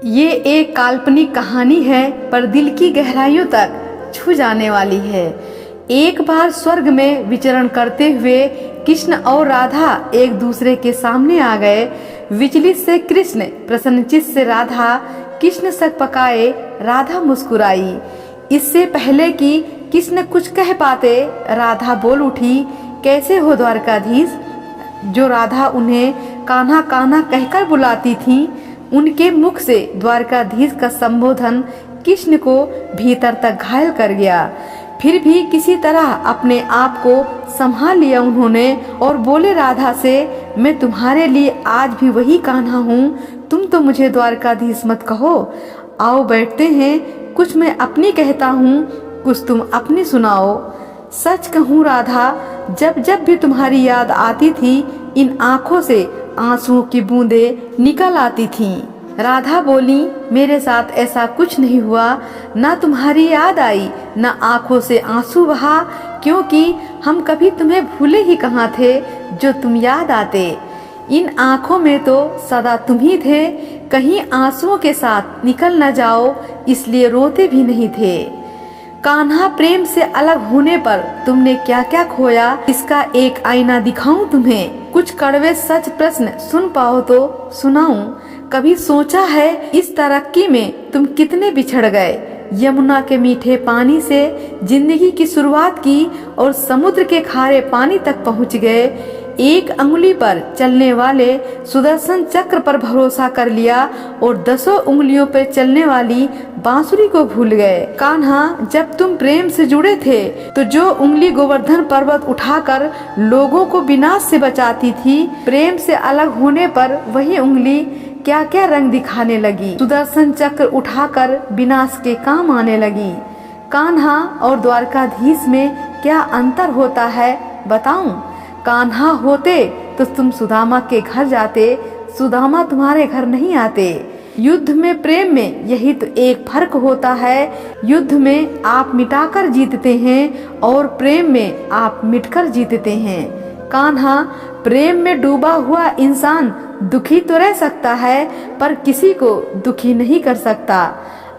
ये एक काल्पनिक कहानी है, पर दिल की गहराइयों तक छू जाने वाली है। एक बार स्वर्ग में विचरण करते हुए कृष्ण और राधा एक दूसरे के सामने आ गए। विचलित से कृष्ण, प्रसन्नचित से राधा। कृष्ण सक पकाए, राधा मुस्कुराई। इससे पहले कि कृष्ण कुछ कह पाते, राधा बोल उठी, कैसे हो द्वारकाधीश। जो राधा उन्हें कान्हा कान्हा कहकर बुलाती थी, उनके मुख से द्वारकाधीश का संबोधन कृष्ण को भीतर तक घायल कर गया। फिर भी किसी तरह अपने आप को संभाल लिया उन्होंने और बोले राधा से, मैं तुम्हारे लिए आज भी वही कान्हा हूँ, तुम तो मुझे द्वारकाधीश मत कहो। आओ बैठते हैं, कुछ मैं अपनी कहता हूँ, कुछ तुम अपनी सुनाओ। सच कहूँ राधा, जब जब भी तुम्हारी याद आती थी, इन आँखों से आंसुओं की बूंदें निकल आती थीं। राधा बोली, मेरे साथ ऐसा कुछ नहीं हुआ, ना तुम्हारी याद आई, ना आंखों से आंसू बहा, क्योंकि हम कभी तुम्हें भूले ही कहाँ थे जो तुम याद आते। इन आंखों में तो सदा तुम ही थे, कहीं आंसुओं के साथ निकल न जाओ, इसलिए रोते भी नहीं थे। कान्हा, प्रेम से अलग होने पर तुमने क्या क्या खोया, इसका एक आईना दिखाऊं तुम्हें। कुछ कड़वे सच प्रश्न सुन पाओ तो सुनाऊं। कभी सोचा है इस तरक्की में तुम कितने बिछड़ गए। यमुना के मीठे पानी से जिंदगी की शुरुआत की और समुद्र के खारे पानी तक पहुंच गए। एक अंगुली पर चलने वाले सुदर्शन चक्र पर भरोसा कर लिया और 10 उंगलियों पर चलने वाली बांसुरी को भूल गए। कान्हा, जब तुम प्रेम से जुड़े थे तो जो उंगली गोवर्धन पर्वत उठाकर लोगों को विनाश से बचाती थी, प्रेम से अलग होने पर वही उंगली क्या क्या रंग दिखाने लगी, सुदर्शन चक्र उठाकर विनाश के काम आने लगी। कान्हा और द्वारकाधीश में क्या अंतर होता है बताऊं? कान्हा होते तो तुम सुदामा के घर जाते, सुदामा तुम्हारे घर नहीं आते। युद्ध में प्रेम में यही तो एक फर्क होता है। युद्ध में आप मिटाकर जीतते हैं और प्रेम में आप मिटकर जीतते हैं। कान्हा, प्रेम में डूबा हुआ इंसान दुखी तो रह सकता है, पर किसी को दुखी नहीं कर सकता।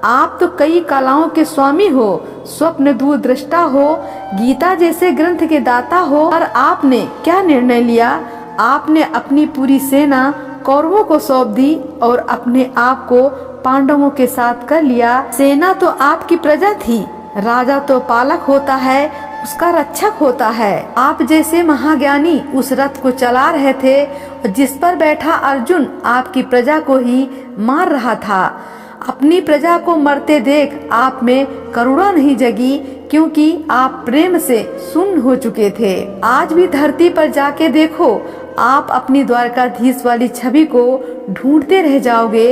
आप तो कई कलाओं के स्वामी हो, स्वप्न दूरदृष्टा हो, गीता जैसे ग्रंथ के दाता हो, और आपने क्या निर्णय लिया? आपने अपनी पूरी सेना कौरवों को सौंप दी और अपने आप को पांडवों के साथ कर लिया। सेना तो आपकी प्रजा थी, राजा तो पालक होता है, उसका रक्षक होता है। आप जैसे महाज्ञानी उस रथ को चला रहे थे और जिस पर बैठा अर्जुन आपकी प्रजा को ही मार रहा था। अपनी प्रजा को मरते देख आप में करुणा नहीं जगी, क्योंकि आप प्रेम से सुन्न हो चुके थे। आज भी धरती पर जाके देखो, आप अपनी द्वारकाधीश वाली छवि को ढूंढते रह जाओगे।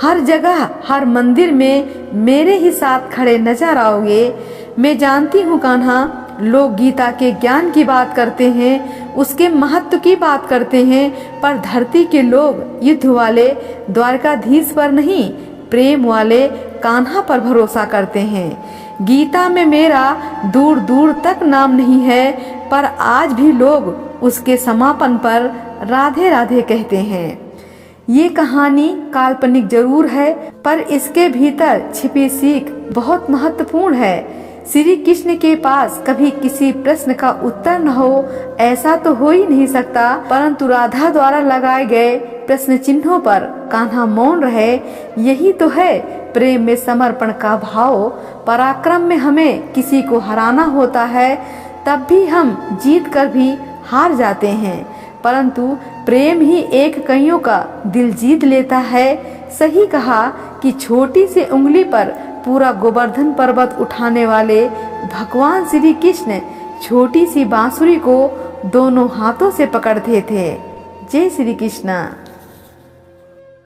हर जगह, हर मंदिर में मेरे ही साथ खड़े नजर आओगे। मैं जानती हूँ कान्हा, लोग गीता के ज्ञान की बात करते हैं, उसके महत्व की बात करते हैं, पर धरती के लोग युद्ध वाले द्वारकाधीश पर नहीं, प्रेम वाले कान्हा पर भरोसा करते हैं। गीता में मेरा दूर दूर तक नाम नहीं है, पर आज भी लोग उसके समापन पर राधे राधे कहते हैं। ये कहानी काल्पनिक जरूर है, पर इसके भीतर छिपी सीख बहुत महत्वपूर्ण है। श्री कृष्ण के पास कभी किसी प्रश्न का उत्तर न हो, ऐसा तो हो ही नहीं सकता, परंतु राधा द्वारा लगाए गए प्रश्न चिन्हों पर कान्हा मौन रहे। यही तो है प्रेम में समर्पण का भाव। पराक्रम में हमें किसी को हराना होता है, तब भी हम जीत कर भी हार जाते हैं, परंतु प्रेम ही एक कईयों का दिल जीत लेता है। सही कहा कि छोटी सी उंगली पर पूरा गोवर्धन पर्वत उठाने वाले भगवान श्री कृष्ण छोटी सी बांसुरी को दोनों हाथों से पकड़ते थे। जय श्री कृष्ण।